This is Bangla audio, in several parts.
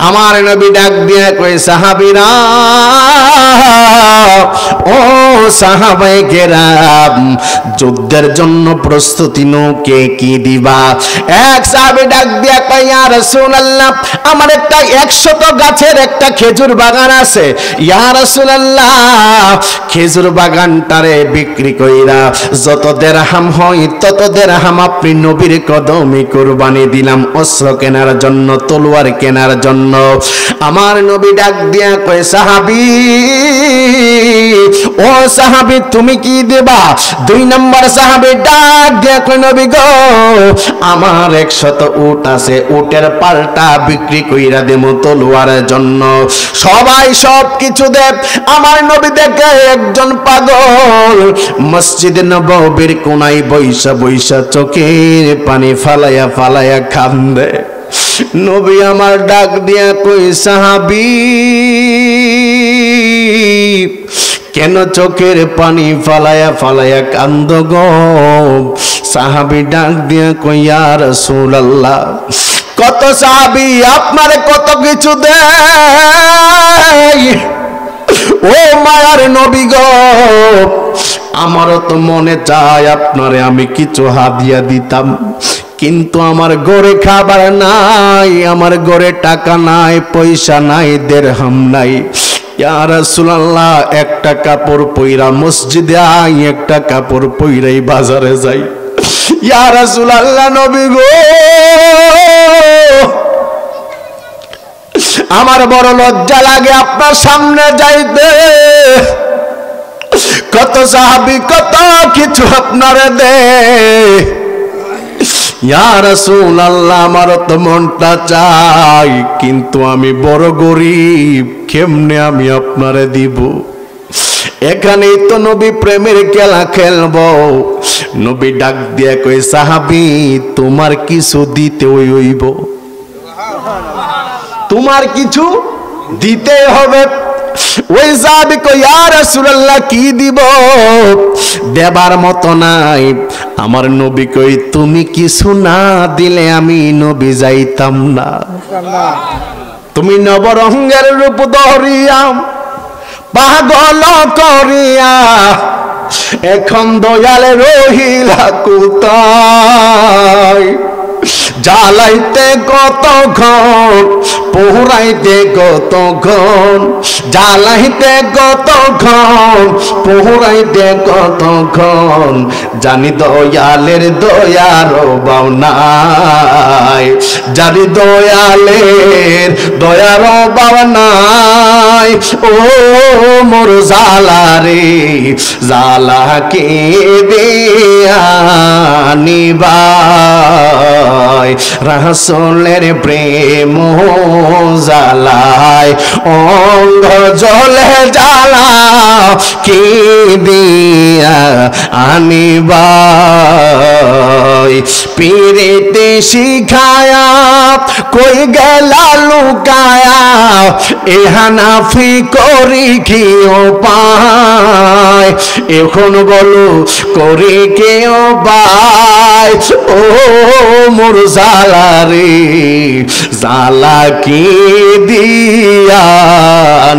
আমার নবী ডাক দিয়ে কই সাহাবীরা ও সাহাবায়ে কেরাম যুদ্ধের জন্য প্রস্তুতি নৌকে কি দিবা? এক সাহাবী ডাক দিয়ে কই ইয়া রাসূলুল্লাহ আমার একটা 100 গাছের একটা খেজুর বাগান আছে, ইয়া রাসূলুল্লাহ খেজুর বাগানটারে বিক্রি কইরা যত দিরহাম হয় তত দিরহাম আপনি নবীর কদমে কুরবানি দিলাম অস্ত্র কেনার জন্য, তলোয়ার কেনার জন্য। আমার নবী ডাক দিয়া কয় সাহাবী ও সাহাবী তুমি কি দেবা? 2 নম্বর সাহাবী ডাক দিয়া কয় নবী গো আমার 100 উট আছে, উটের পালটা বিক্রি কইরা দেবো তলোয়ারের জন্য। সবাই সব কিছু দেব। আমার নবী দেখে একজন পাগল মসজিদে নববীর কোনায় বইসা বইসা চোখের পানি ফালাইয়া ফালাইয়া কান্দে। নবী আমার ডাক দিয়া কই সাহাবী কেন চোখের পানি ফালাইয়া ফালাইয়া কান্দ গো? সাহাবী ডাক দিয়া কই ইয়া রাসূলুল্লাহ কত সাহাবী আপনারে কত কিছু দেয়, ও মায়ার নবী গো আমারও তো মনে চায় আপনারে আমি কিছু হাদিয়া দিতাম, কিন্তু আমার ঘরে খাবার নাই, আমার ঘরে টাকা নাই, পয়সা নাই, দিরহাম নাই। ইয়া রাসূলুল্লাহ একটা কাপড় পইরা মসজিদে আই, একটা কাপড় পইরাই বাজারে যাই। ইয়া রাসূলুল্লাহ নবী গো আমার বড় লজ্জা লাগে আপনার সামনে যাইতে। কত সাহাবী কত কিছু আপনারে দে, ইয়া রাসূলুল্লাহ আমার তো মনটা চাই, কিন্তু আমি বড় গরিব, কেমনে আমি আপনারে দিব? এখানেই তো নবী প্রেমের খেলা খেলবো। নবী ডাক দিয়া কই সাহাবী তোমার কিছু দিতে হইব, তোমার কিছু দিতে হবে। ওই সাহাবী কই ইয়া রাসূলুল্লাহ কি দিব? দেবার মতো নাই। আমার নবী কই তুমি কিছু না দিলে আমি নবী যাইতাম না। তুমি নবরঙ্গের রূপ ধরিয়া পাগল করিয়া এখন দয়ালে রহিলা কোথায়? জ্বালাইতে কতক্ষণ, পোহরাইতে কতক্ষণ, জ্বালাইতে কতক্ষণ, পোহরাইতে কতক্ষণ, জানি দয়ালের দয়ার অভাব নাই, জানি দয়ালের দয়ার অভাব নাই। ও মোর জালারে জালাকে দেয়া নিবা রাসূলের প্রেম জ্বালায় অঙ্গ জ্বলে জ্বালা কি দিয়া আনিবাই? পীরিতে শিখায়া কই গেলা লুকায়া, এ হানাফি করি কি উপায়? এখন বলো করি কি উপায়? ও মোর জালারে জালা কি দিয়া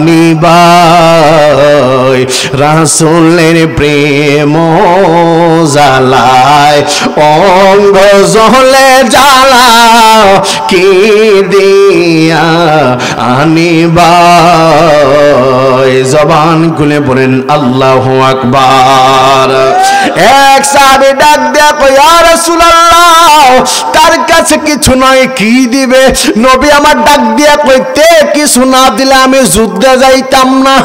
নিবাই? রাসূলের প্রেম জ্বালায় অঙ্গ জ্বলে জ্বালা কি দিয়া আনিবাই? জবান খুলে বলেন আল্লাহু আকবার। এক সাহাবী ডাক দেয়া কই ইয়া রাসূলুল্লাহ তার কাছে কিছু নয় কি দিবে? নবী আমার ডাক দিয়া কইতে কিছু না দিলে আমি যুদ্ধে যাইতাম না।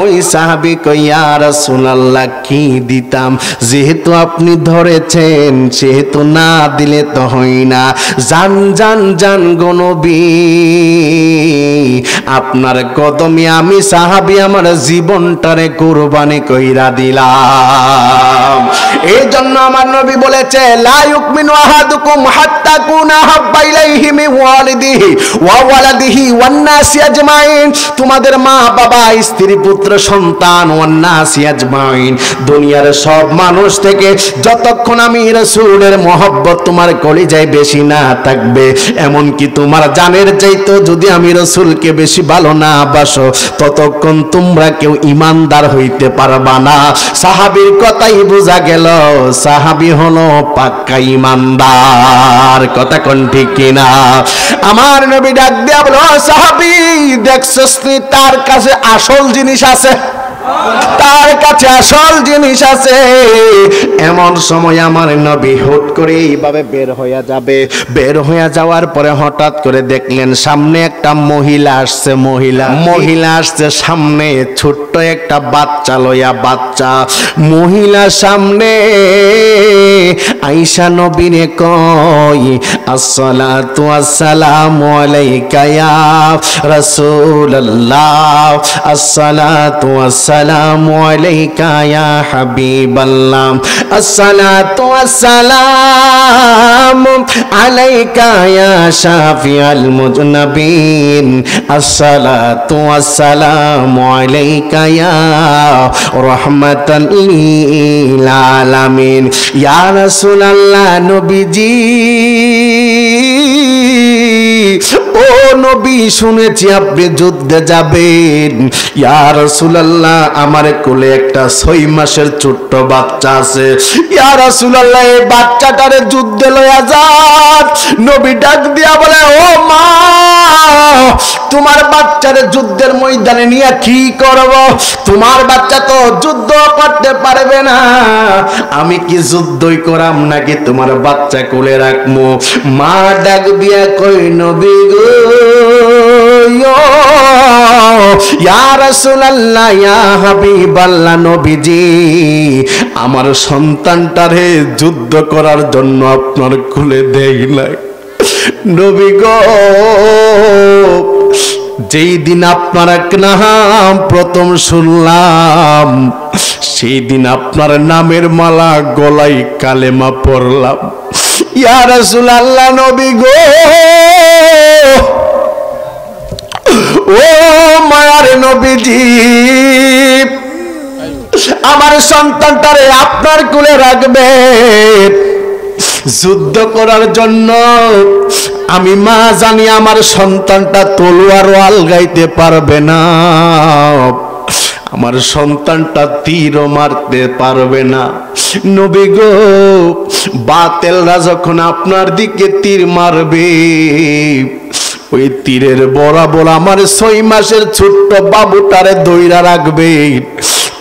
ওই সাহাবী কই ইয়া রাসূলুল্লাহ কি দিতাম? যেহেতু আপনি ধরেছেন সেহেতু না দিলে তো হয় না। জান জান জান গো নবী আপনার কদমে আমি সাহাবী আমার জীবনটারে কুরবানি কইরা দিলাম। এই জন্য আমার নবী বলেছে, লা ইউমিনু আহাদুকুম হাত্তা কুনা হাব্বা ইলাইহি মিন ওয়ালিদিহি ওয়া ওয়ালাদিহি ওয়ান নাসি আজমাইন। তোমাদের মা বাবা স্ত্রী পুত্র সন্তান ওয়ান নাসি আজমাইন, দুনিয়ার সব মানুষ থেকে যতক্ষণ আমি রাসূলের মহব্বত তোমার কলিজায় বেশি না থাকবে, এমনকি তোমার জানের চাইতো যদি আমি রাসূলকে বেশি ভালো না বাসো, ততক্ষণ তোমরা কেউ ঈমানদার হইতে পারবা না। সাহাবীর কথাই বোঝা গেল সাহাবী হলো পাক্কা ঈমানদার। কথা কোন ঠিক কিনা? আমার নবী ডাক দিয়া বলো, সাহাবী দেখছস নি তার কাছে আসল জিনিস আছে, তার কাছে আসল জিনিস আছে। এমন সময় আমার নবী হুট করে এইভাবে বের হয়ে যাবে। বের হয়ে যাওয়ার পরে হঠাৎ করে দেখলেন সামনে একটা মহিলা আসছে। মহিলা আসছে সামনে, ছোট্ট একটা বাচ্চা লইয়া। বাচ্চা মহিলা সামনে আয়েশা নবীরে কই, আসসালাতু আসসালামু আলাইকা ইয়া রাসূলুল্লাহ, আসসালাতু আসসালামু আলাইকা ইয়া হাবিবাল্লাহ, আসসালাতু আসসালামু আলাইকা ইয়া শাফিআল মুজনাবিন, আসসালাতু আসসালামু আলাইকা ইয়া রাহমাতাল লিল আলামিন। ইয়া রাসূলুল্লাহ, নবীজি ও নবী, শুনেছি আপনি যুদ্ধে যাবেন। ইয়া রাসূলুল্লাহ, আমার কোলে একটা 6 মাসের ছোট্ট বাচ্চা আছে। ইয়া রাসূলুল্লাহ, এই বাচ্চাটারে যুদ্ধে লইয়া যান। নবী ডাক দিয়া বলে, ও মা, তোমার বাচ্চারে যুদ্ধের ময়দানে নিয়ে কি করব? তোমার বাচ্চা তো যুদ্ধ করতে পারবে না, আমি কি যুদ্ধই করাম নাকি তোমার বাচ্চা কোলে রাখবো? মা ডাক দিয়া কই, নবী গো, ইয়া রাসূলুল্লাহ, ইয়া হাবিবাল্লাহ, নবীজি আমার সন্তানটারে যুদ্ধ করার জন্য আপনার কোলে দেই নাই। নবী গো, যেই দিন আপনার নাম প্রথম শুনলাম, সেই দিন আপনার নামের মালা গলায় কালেমা পড়লাম। ইয়া রাসূলুল্লাহ, নবী গো, ও মায়ার নবীজি, আমার সন্তানটারে আপনার কোলে রাখবেন যুদ্ধ করার জন্য। আমি মা জানি আমার সন্তানটা তলোয়ার আলগাইতে পারবে না, আমার সন্তানটা তীরও মারতে পারবে না। নবী গো, বাতিলরা যখন আপনার দিকে তীর মারবে, ওই তীরের বরাবর আমার 6 মাসের ছোট্ট বাবুটারে ধইরা রাখবে।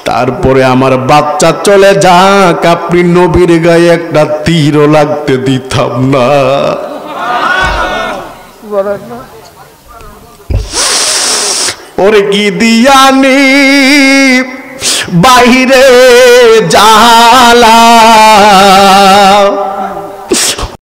তারপরে আমার বাচ্চা চলে যাক, আপনি নবীর গায়ে একটা তীরও লাগতে দিতাম না। ওরে কি দিয়ানি বাহিরে জালা,